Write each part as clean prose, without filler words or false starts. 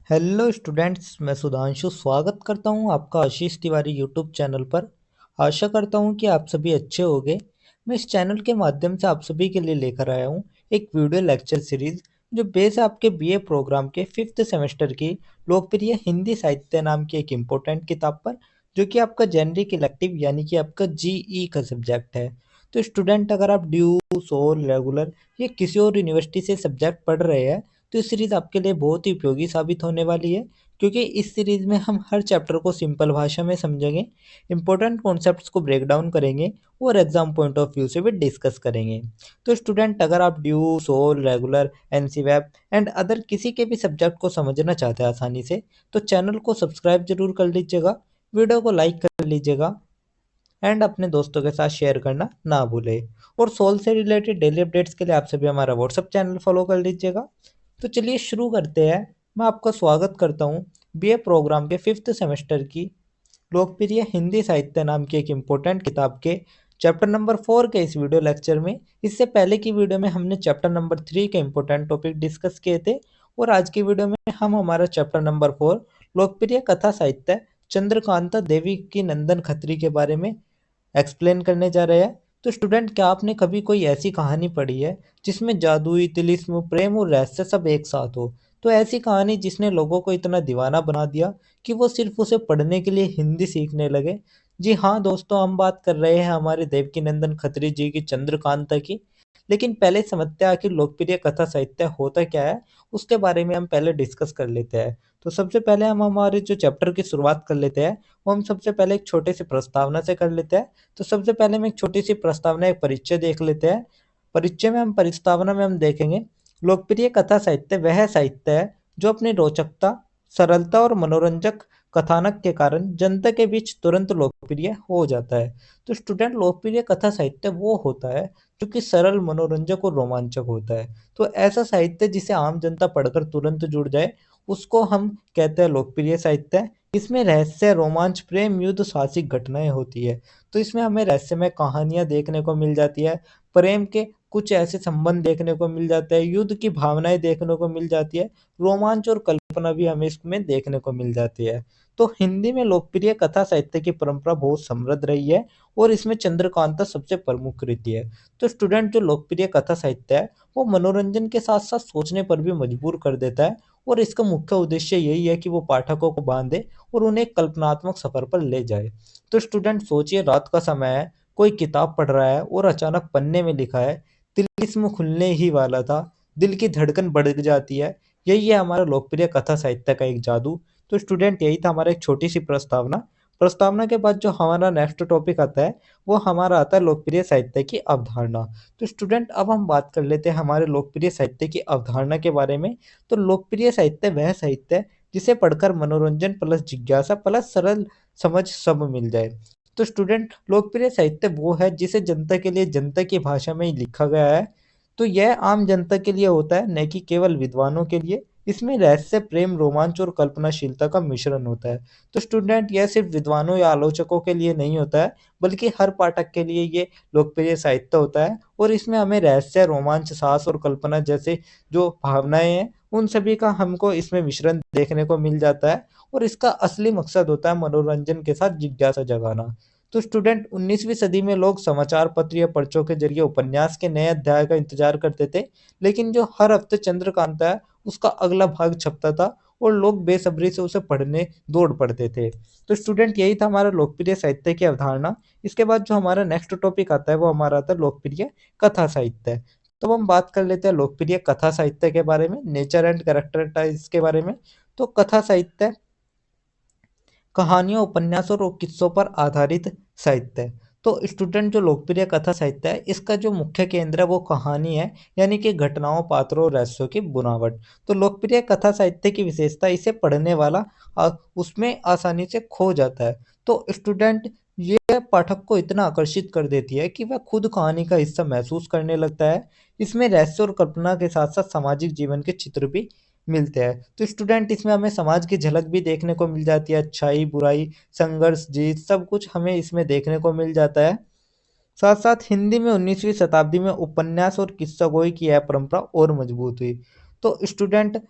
Hello students, मैं सुधांशु स्वागत करता हूं आपका आशीष तिवारी यूट्यूब चैनल पर। आशा करता हूं कि आप सभी अच्छे होंगे। मैं इस चैनल के माध्यम से आप सभी के लिए लेकर आया हूं एक वीडियो लेक्चर सीरीज जो बेस है आपके बीए प्रोग्राम के 5th सेमेस्टर की लोकप्रिय हिंदी साहित्य नाम की एक इम्पोर्टेंट किताब पर, जो कि आपका जेनरिक इलेक्टिव यानी कि आपका जीई का सब्जेक्ट है। तो स्टूडेंट, अगर आप ड्यू, सोल, रेगुलर या किसी और यूनिवर्सिटी से सब्जेक्ट पढ़ रहे हैं तो इस सीरीज आपके लिए बहुत ही उपयोगी साबित होने वाली है, क्योंकि इस सीरीज में हम हर चैप्टर को सिंपल भाषा में समझेंगे, इंपॉर्टेंट कॉन्सेप्ट्स को ब्रेक डाउन करेंगे और एग्जाम पॉइंट ऑफ व्यू से भी डिस्कस करेंगे। तो स्टूडेंट, अगर आप DU, SOL, regular, NCWEB and other किसी के भी सब्जेक्ट को समझना चाहते हैं आसानी से, तो चैनल को सब्सक्राइब जरूर कर लीजिएगा, वीडियो को लाइक कर लीजिएगा एंड अपने दोस्तों के साथ शेयर करना ना भूले। और सोल से रिलेटेड डेली अपडेट्स के लिए आप सभी हमारा व्हाट्सअप चैनल फॉलो कर लीजिएगा। तो चलिए शुरू करते हैं। मैं आपका स्वागत करता हूँ बीए प्रोग्राम के 5th सेमेस्टर की लोकप्रिय हिंदी साहित्य नाम की एक इम्पोर्टेंट किताब के चैप्टर नंबर 4 के इस वीडियो लेक्चर में। इससे पहले की वीडियो में हमने चैप्टर नंबर 3 के इम्पोर्टेंट टॉपिक डिस्कस किए थे, और आज की वीडियो में हम हमारा चैप्टर नंबर 4 लोकप्रिय कथा साहित्य चंद्रकांता देवी की नंदन खत्री के बारे में एक्सप्लेन करने जा रहे हैं। तो स्टूडेंट, क्या आपने कभी कोई ऐसी कहानी पढ़ी है जिसमें जादुई, तिलिस्म, प्रेम और रहस्य सब एक साथ हो? तो ऐसी कहानी जिसने लोगों को इतना दीवाना बना दिया कि वो सिर्फ उसे पढ़ने के लिए हिंदी सीखने लगे। जी हाँ दोस्तों, हम बात कर रहे हैं हमारे देवकीनंदन खत्री जी की चंद्रकांता की। लेकिन पहले समझते हैं आखिर लोकप्रिय कथा साहित्य होता क्या है, उसके बारे में हम पहले डिस्कस कर लेते हैं। तो सबसे पहले हम हमारे जो चैप्टर की शुरुआत कर लेते हैं, वो हम सबसे पहले एक छोटे से प्रस्तावना से कर लेते हैं। तो सबसे पहले हम एक छोटी सी प्रस्तावना, एक परिचय देख लेते हैं। परिचय में हम प्रस्तावना में हम देखेंगे, लोकप्रिय कथा साहित्य वह साहित्य है जो अपनी रोचकता, सरलता और मनोरंजक कथानक के कारण जनता के बीच तुरंत लोकप्रिय हो जाता है। तो स्टूडेंट, लोकप्रिय कथा साहित्य वो होता है जो कि सरल, मनोरंजक और रोमांचक होता है। तो ऐसा साहित्य जिसे आम जनता पढ़कर तुरंत जुड़ जाए, उसको हम कहते हैं लोकप्रिय साहित्य। इसमें रहस्य, रोमांच, प्रेम, युद्ध, साहसिक घटनाएं होती है। तो इसमें हमें रहस्यमय कहानियां देखने को मिल जाती है, प्रेम के कुछ ऐसे संबंध देखने को मिल जाते हैं, युद्ध की भावनाएं देखने को मिल जाती है, रोमांच और कल्पना भी हमें इसमें देखने को मिल जाती है। तो हिंदी में लोकप्रिय कथा साहित्य की परंपरा बहुत समृद्ध रही है, और इसमें चंद्रकांता सबसे प्रमुख कृति है। तो स्टूडेंट, जो लोकप्रिय कथा साहित्य है वो मनोरंजन के साथ साथ सोचने पर भी मजबूर कर देता है, और इसका मुख्य उद्देश्य यही है कि वो पाठकों को बांधे और उन्हें एक कल्पनात्मक सफर पर ले जाए। तो स्टूडेंट सोचिए, रात का समय है, कोई किताब पढ़ रहा है और अचानक पन्ने में लिखा है, तिलिस्म खुलने ही वाला था, दिल की धड़कन बढ़ जाती है। यही है हमारा लोकप्रिय कथा साहित्य का एक जादू। तो स्टूडेंट, यही था हमारा एक छोटी सी प्रस्तावना। प्रस्तावना के बाद जो हमारा नेक्स्ट टॉपिक आता है, वो हमारा आता है लोकप्रिय साहित्य की अवधारणा। तो स्टूडेंट, अब हम बात कर लेते हैं हमारे लोकप्रिय साहित्य की अवधारणा के बारे में। तो लोकप्रिय साहित्य वह साहित्य है जिसे पढ़कर मनोरंजन प्लस जिज्ञासा प्लस सरल समझ सब मिल जाए। तो स्टूडेंट, लोकप्रिय साहित्य वो है जिसे जनता के लिए जनता की भाषा में ही लिखा गया है। तो यह आम जनता के लिए होता है, न कि केवल विद्वानों के लिए। इसमें रहस्य, प्रेम, रोमांच और कल्पनाशीलता का मिश्रण होता है। तो स्टूडेंट, यह सिर्फ विद्वानों या आलोचकों के लिए नहीं होता है, बल्कि हर पाठक के लिए ये लोकप्रिय साहित्य होता है। और इसमें हमें रहस्य, रोमांच, साहस और कल्पना जैसे जो भावनाएं हैं, उन सभी का हमको इसमें मिश्रण देखने को मिल जाता है। और इसका असली मकसद होता है मनोरंजन के साथ जिज्ञासा जगाना। तो स्टूडेंट, 19वीं सदी में लोग समाचार पत्र या पर्चों के जरिए उपन्यास के नए अध्याय का इंतजार करते थे, लेकिन जो हर हफ्ते चंद्रकांता है उसका अगला भाग छपता था, और लोग बेसब्री से उसे पढ़ने दौड़ पड़ते थे। तो स्टूडेंट, यही था हमारा लोकप्रिय साहित्य की अवधारणा। इसके बाद जो हमारा नेक्स्ट टॉपिक आता है, वो हमारा आता है लोकप्रिय कथा साहित्य। तो हम बात कर लेते हैं लोकप्रिय कथा साहित्य के बारे में, नेचर एंड कैरेक्टराइज के बारे में। तो कथा साहित्य कहानियों, उपन्यासों और किस्सों पर आधारित साहित्य है। तो स्टूडेंट, जो लोकप्रिय कथा साहित्य है, इसका जो मुख्य केंद्र है वो कहानी है, यानी कि घटनाओं, पात्रों और रहस्यों की बुनावट। तो लोकप्रिय कथा साहित्य की विशेषता, इसे पढ़ने वाला उसमें आसानी से खो जाता है। तो स्टूडेंट, ये पाठक को इतना आकर्षित कर देती है कि वह खुद कहानी का हिस्सा महसूस करने लगता है। इसमें रहस्य और कल्पना के साथ साथ सामाजिक जीवन के चित्र भी मिलते हैं। तो स्टूडेंट, इसमें हमें समाज की झलक भी देखने को मिल जाती है, अच्छाई, बुराई, संघर्ष, जीत, सब कुछ हमें इसमें देखने को मिल जाता है। साथ साथ हिंदी में 19वीं शताब्दी में उपन्यास और किस्सागोई की यह परंपरा और मजबूत हुई। तो स्टूडेंट,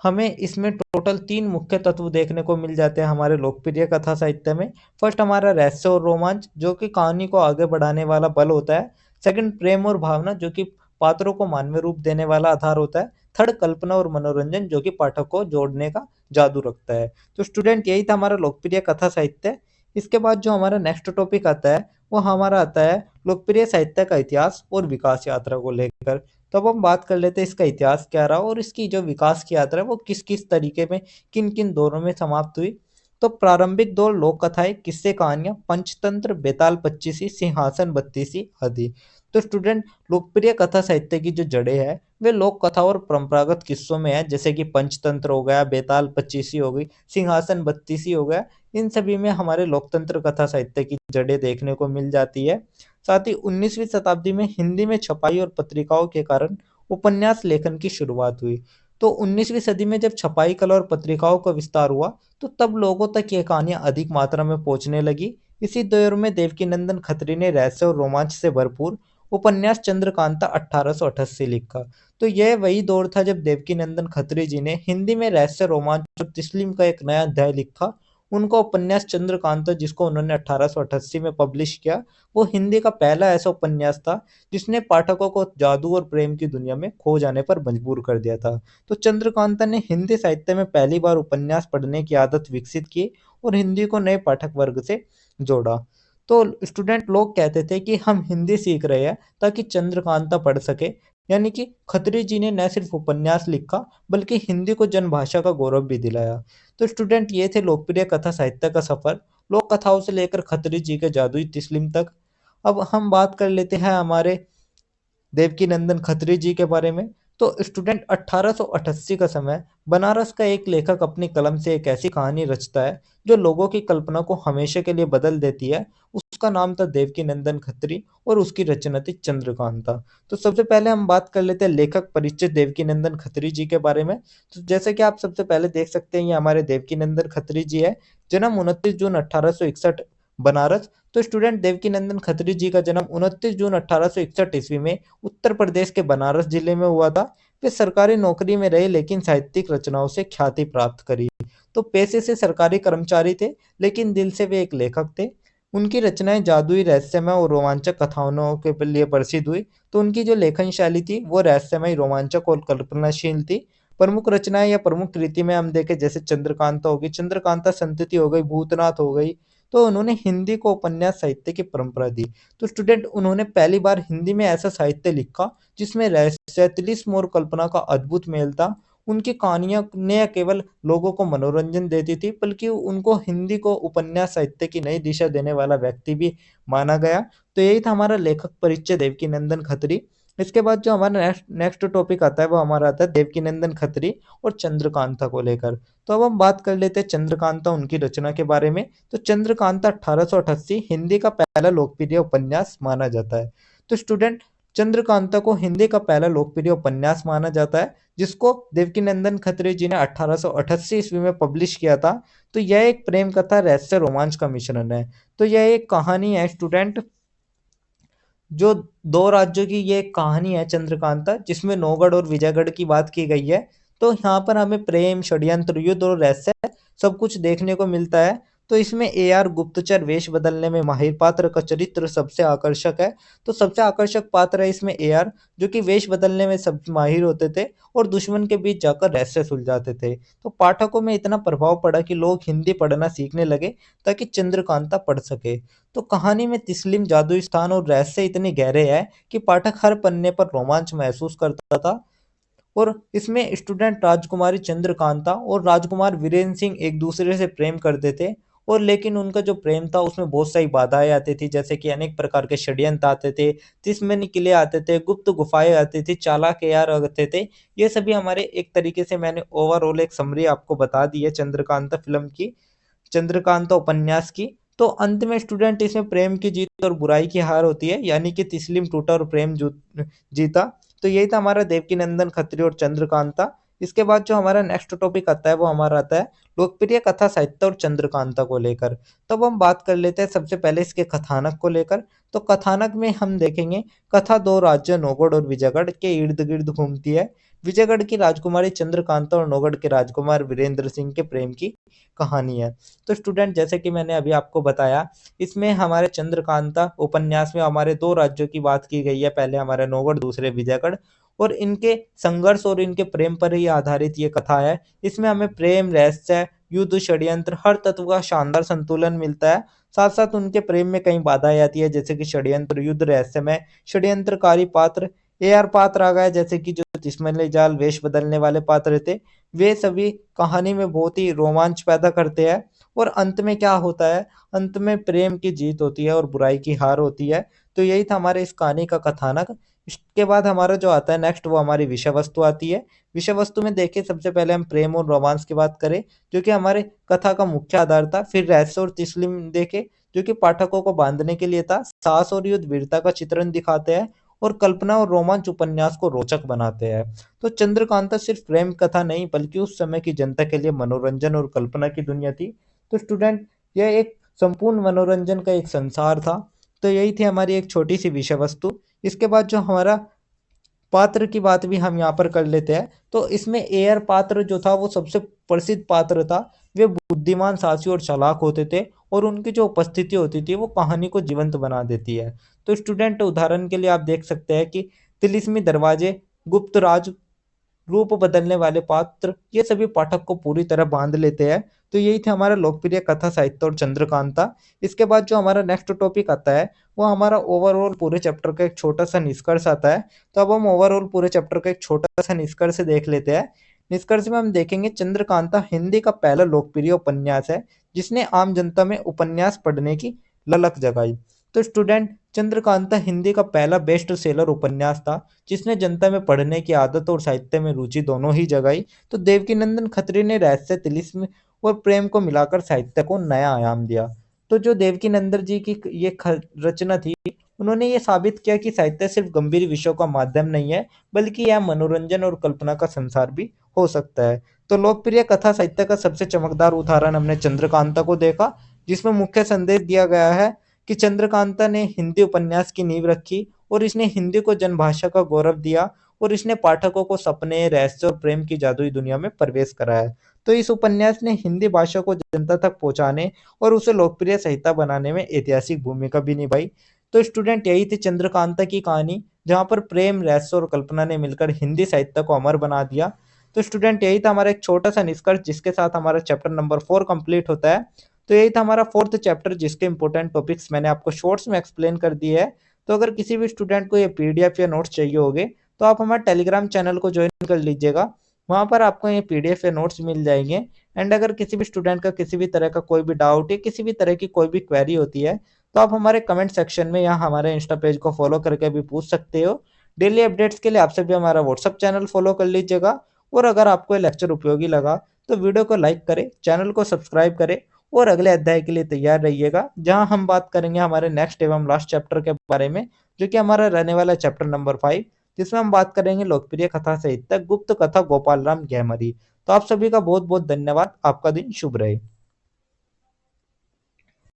हमें इसमें टोटल 3 मुख्य तत्व देखने को मिल जाते हैं हमारे लोकप्रिय कथा साहित्य में। फर्स्ट हमारा रहस्य और रोमांच, जो कि कहानी को आगे बढ़ाने वाला बल होता है। सेकंड प्रेम और भावना, जो कि पात्रों को मानवीय रूप देने वाला आधार होता है। थर्ड कल्पना और मनोरंजन, जो कि पाठक को जोड़ने का जादू रखता है। तो स्टूडेंट, यही था हमारा लोकप्रिय कथा साहित्य। इसके बाद जो हमारा नेक्स्ट टॉपिक आता है वो हमारा आता है लोकप्रिय साहित्य का इतिहास और विकास यात्रा को लेकर। तो अब हम बात कर लेते हैं इसका इतिहास क्या रहा और इसकी जो विकास की यात्रा है वो किस किस तरीके में, किन किन दौरों में समाप्त हुई। तो प्रारंभिक दौर लोक कथाएं, किस्से, कहानियां, पंचतंत्र, बेताल पच्चीसी, सिंहासन बत्तीसी आदि। तो स्टूडेंट, लोकप्रिय कथा साहित्य की जो जड़ें हैं वे लोक कथा और परंपरागत किस्सों में है, जैसे कि पंचतंत्र हो गया, बेताल पच्चीसी हो गई, सिंहासन बत्तीसी हो गया। इन सभी में हमारे लोकतंत्र कथा साहित्य की जड़ें देखने को मिल जाती है। साथ ही 19वीं शताब्दी में हिंदी में छपाई और पत्रिकाओं के कारण उपन्यास लेखन की शुरुआत हुई। तो 19वीं सदी में जब छपाई कला और पत्रिकाओं का विस्तार हुआ तो तब लोगों तक ये कहानियां अधिक मात्रा में पहुंचने लगी। इसी दौर में देवकीनंदन खत्री ने रहस्य और रोमांच से भरपूर उपन्यास चंद्रकांता 1888 लिखा। तो यह वही दौर था जब देवकीनंदन खत्री जी ने हिंदी में रहस्य, रोमांच और तिस्लिम का एक नया अध्याय लिखा। उनका उपन्यास चंद्रकांता, जिसको उन्होंने 1888 में पब्लिश किया, वो हिंदी का पहला ऐसा उपन्यास था जिसने पाठकों को जादू और प्रेम की दुनिया में खो जाने पर मजबूर कर दिया था। तो चंद्रकांता ने हिंदी साहित्य में पहली बार उपन्यास पढ़ने की आदत विकसित की और हिंदी को नए पाठक वर्ग से जोड़ा। तो स्टूडेंट, लोग कहते थे कि हम हिंदी सीख रहे हैं ताकि चंद्रकांता पढ़ सके, यानी कि खत्री जी ने न सिर्फ उपन्यास लिखा बल्कि हिंदी को जनभाषा का गौरव भी दिलाया। तो स्टूडेंट, ये थे लोकप्रिय कथा साहित्य का सफर, लोक कथाओं से लेकर खत्री जी के जादुई तिस्लिम तक। अब हम बात कर लेते हैं हमारे देवकीनंदन खत्री जी के बारे में। तो स्टूडेंट, 1888 का समय, बनारस का एक लेखक अपनी कलम से एक ऐसी कहानी रचता है जो लोगों की कल्पना को हमेशा के लिए बदल देती है। उसका नाम था देवकीनंदन खत्री और उसकी रचना थी चंद्रकांता। तो सबसे पहले हम बात कर लेते हैं लेखक परिचय देवकीनंदन खत्री जी के बारे में। तो जैसे कि आप सबसे पहले देख सकते हैं, ये हमारे देवकीनंदन खत्री जी है। जन्म 29 जून 1861, बनारस। तो स्टूडेंट, देवकीनंदन खत्री जी का जन्म 29 जून 1861 ईस्वी में उत्तर प्रदेश के बनारस जिले में हुआ था। वे सरकारी नौकरी में रहे लेकिन साहित्यिक रचनाओं से ख्याति प्राप्त करी। तो पेशे से सरकारी कर्मचारी थे लेकिन दिल से वे एक लेखक थे। उनकी रचनाएं जादुई, रहस्यमय और रोमांचक कथाओं के लिए प्रसिद्ध हुई। तो उनकी जो लेखन शैली थी वो रहस्यमय, रोमांचक और कल्पनाशील थी। प्रमुख रचनाएं या प्रमुख कृति में हम देखें, जैसे चंद्रकांता होगी, चंद्रकांता संतति हो गई, भूतनाथ हो गई। तो उन्होंने हिंदी को उपन्यास साहित्य की परंपरा दी। तो स्टूडेंट, उन्होंने पहली बार हिंदी में ऐसा साहित्य लिखा जिसमें रहस्य, तिलिस्म और कल्पना का अद्भुत मेल था। उनकी कहानियां न केवल लोगों को मनोरंजन देती थी बल्कि उनको हिंदी को उपन्यास साहित्य की नई दिशा देने वाला व्यक्ति भी माना गया। तो यही था हमारा लेखक परिचय देवकीनंदन खत्री। इसके बाद जो हमारा नेक्स्ट नेक्स्ट टॉपिक आता है वो हमारा आता है देवकीनंदन खत्री और चंद्रकांता को लेकर। तो अब हम बात कर लेते हैं चंद्रकांता, उनकी रचना के बारे में। तो चंद्रकांता 1888 हिंदी का पहला लोकप्रिय उपन्यास माना जाता है। तो स्टूडेंट, चंद्रकांता को हिंदी का पहला लोकप्रिय उपन्यास माना जाता है जिसको देवकीनंदन खत्री जी ने 1888 ईस्वी में पब्लिश किया था। तो यह एक प्रेम कथा, रहस्य, रोमांच का मिश्रण है। तो यह एक कहानी है स्टूडेंट, जो दो राज्यों की ये एक कहानी है चंद्रकांता, जिसमें नौगढ़ और विजयगढ़ की बात की गई है। तो यहाँ पर हमें प्रेम, षड्यंत्र, युद्ध और रहस्य सब कुछ देखने को मिलता है। तो इसमें AR गुप्तचर वेश बदलने में माहिर पात्र का चरित्र सबसे आकर्षक है। तो सबसे आकर्षक पात्र है इसमें AR, जो कि वेश बदलने में सब माहिर होते थे और दुश्मन के बीच जाकर रहस्य सुलझाते थे। तो पाठकों में इतना प्रभाव पड़ा कि लोग हिंदी पढ़ना सीखने लगे ताकि चंद्रकांता पढ़ सके। तो कहानी में तिस्लिम, जादुई स्थान और रहस्य इतने गहरे हैं कि पाठक हर पन्ने पर रोमांच महसूस करता था। और इसमें स्टूडेंट, राजकुमारी चंद्रकांता और राजकुमार वीरेंद्र सिंह एक दूसरे से प्रेम करते थे। और लेकिन उनका जो प्रेम था उसमें बहुत सारी बाधाएं आती थी, जैसे कि अनेक प्रकार के षड्यंत्र आते थे, तिश्मनी किले आते थे, गुप्त गुफाएं आती थी, चालाक यार आते थे। ये सभी हमारे एक तरीके से, मैंने ओवरऑल एक समरी आपको बता दी है चंद्रकांता फिल्म की, चंद्रकांता उपन्यास की। तो अंत में स्टूडेंट, इसमें प्रेम की जीत और बुराई की हार होती है, यानी कि तिस्लिम टूटा और प्रेम जीता। तो यही था हमारा देवकीनंदन खत्री और चंद्रकांता। इसके बाद जो हमारा नेक्स्ट टॉपिक आता है वो हमारा आता है लोकप्रिय कथा साहित्य और चंद्रकांता को लेकर। तब हम बात कर लेते हैं सबसे पहले इसके कथानक को लेकर। तो कथानक में हम देखेंगे, कथा दो राज्य नौगढ़ और विजयगढ़ के इर्द गिर्द घूमती है। विजयगढ़ की राजकुमारी चंद्रकांता और नौगढ़ के राजकुमार वीरेंद्र सिंह के प्रेम की कहानी है। तो स्टूडेंट, जैसे कि मैंने अभी आपको बताया, इसमें हमारे चंद्रकांता उपन्यास में हमारे दो राज्यों की बात की गई है, पहले हमारे नौगढ़, दूसरे विजयगढ़, और इनके संघर्ष और इनके प्रेम पर ही आधारित ये कथा है। इसमें हमें प्रेम, रहस्य, युद्ध, षड्यंत्र, हर तत्व का शानदार संतुलन मिलता है। साथ साथ उनके प्रेम में कई बाधाएं आती है, जैसे कि षड्यंत्र, युद्ध, रहस्यमय, षड्यंत्रकारी पात्र, एआर पात्र आ गए, जैसे कि जो तिश्मले जाल वेश बदलने वाले पात्र थे, वे सभी कहानी में बहुत ही रोमांच पैदा करते हैं। और अंत में क्या होता है? अंत में प्रेम की जीत होती है और बुराई की हार होती है। तो यही था हमारे इस कहानी का कथानक। इसके बाद हमारा जो आता है नेक्स्ट, वो हमारी विषय वस्तु आती है। विषय वस्तु में देखिए, सबसे पहले हम प्रेम और रोमांस की बात करें, जो कि हमारे कथा का मुख्य आधार था। फिर रहस्य और तिस्लिम देखे, जो कि पाठकों को बांधने के लिए था। साहस और युद्ध, वीरता का चित्रण दिखाते हैं। और कल्पना और रोमांच उपन्यास को रोचक बनाते हैं। तो चंद्रकांता सिर्फ प्रेम कथा नहीं, बल्कि उस समय की जनता के लिए मनोरंजन और कल्पना की दुनिया थी। तो स्टूडेंट, यह एक संपूर्ण मनोरंजन का एक संसार था। तो यही थी हमारी एक छोटी सी विषय वस्तु। इसके बाद जो हमारा पात्र की बात भी हम यहाँ पर कर लेते हैं। तो इसमें एयर पात्र जो था, वो सबसे प्रसिद्ध पात्र था। वे बुद्धिमान, साहसी और चालाक होते थे, और उनकी जो उपस्थिति होती थी वो कहानी को जीवंत बना देती है। तो स्टूडेंट, उदाहरण के लिए आप देख सकते हैं कि तिलिस्मी दरवाजे, गुप्त राज, रूप बदलने वाले पात्र, ये सभी पाठक को पूरी तरह बांध लेते हैं। तो यही थे हमारा लोकप्रिय कथा साहित्य और चंद्रकांता। इसके बाद जो हमारा नेक्स्ट टॉपिक आता है, वो हमारा ओवरऑल पूरे चैप्टर का एक छोटा सा निष्कर्ष आता है। तो अब हम ओवरऑल पूरे चैप्टर का एक छोटा सा निष्कर्ष देख लेते हैं। निष्कर्ष में हम देखेंगे, चंद्रकांता हिंदी का पहला लोकप्रिय उपन्यास है, जिसने आम जनता में उपन्यास पढ़ने की ललक जगाई। तो स्टूडेंट, चंद्रकांता हिंदी का पहला बेस्ट सेलर उपन्यास था, जिसने जनता में पढ़ने की आदत और साहित्य में रुचि दोनों ही जगाई। तो देवकीनंदन खत्री ने रहस्य, तिलिस्म और प्रेम को मिलाकर साहित्य को नया आयाम दिया। तो जो देवकीनंदन जी की ये रचना थी, उन्होंने ये साबित किया कि साहित्य सिर्फ गंभीर विषयों का माध्यम नहीं है, बल्कि यह मनोरंजन और कल्पना का संसार भी हो सकता है। तो लोकप्रिय कथा साहित्य का सबसे चमकदार उदाहरण हमने चंद्रकांता को देखा, जिसमें मुख्य संदेश दिया गया है कि चंद्रकांता ने हिंदी उपन्यास की नींव रखी, और इसने हिंदी को जनभाषा का गौरव दिया, और इसने पाठकों को सपने, रहस्य और प्रेम की जादुई दुनिया में प्रवेश कराया। तो इस उपन्यास ने हिंदी भाषा को जनता तक पहुंचाने और उसे लोकप्रिय साहित्य बनाने में ऐतिहासिक भूमिका भी निभाई। तो स्टूडेंट, यही थी चंद्रकांता की कहानी, जहाँ पर प्रेम, रहस्य और कल्पना ने मिलकर हिंदी साहित्य को अमर बना दिया। तो स्टूडेंट, यही था हमारा एक छोटा सा निष्कर्ष, जिसके साथ हमारा चैप्टर नंबर 4 कंप्लीट होता है। तो यही था हमारा फोर्थ चैप्टर, जिसके इंपॉर्टेंट टॉपिक्स मैंने आपको शॉर्ट्स में एक्सप्लेन कर दिए है। तो अगर किसी भी स्टूडेंट को ये पीडीएफ या नोट्स चाहिए होंगे, तो आप हमारे टेलीग्राम चैनल को ज्वाइन कर लीजिएगा। वहाँ पर आपको ये पीडीएफ या नोट्स मिल जाएंगे। एंड अगर किसी भी स्टूडेंट का किसी भी तरह का कोई भी डाउट या किसी भी तरह की कोई भी क्वेरी होती है, तो आप हमारे कमेंट सेक्शन में या हमारे इंस्टा पेज को फॉलो करके भी पूछ सकते हो। डेली अपडेट्स के लिए आपसे भी हमारा व्हाट्सअप चैनल फॉलो कर लीजिएगा। और अगर आपको ये लेक्चर उपयोगी लगा, तो वीडियो को लाइक करें, चैनल को सब्सक्राइब करें, और अगले अध्याय के लिए तैयार रहिएगा, जहां हम बात करेंगे हमारे नेक्स्ट एवं लास्ट चैप्टर के बारे में, जो कि हमारा रहने वाला चैप्टर नंबर 5, जिसमें हम बात करेंगे लोकप्रिय कथा साहित्य गुप्त कथा गोपाल राम गहमरी। तो आप सभी का बहुत बहुत धन्यवाद। आपका दिन शुभ रहे।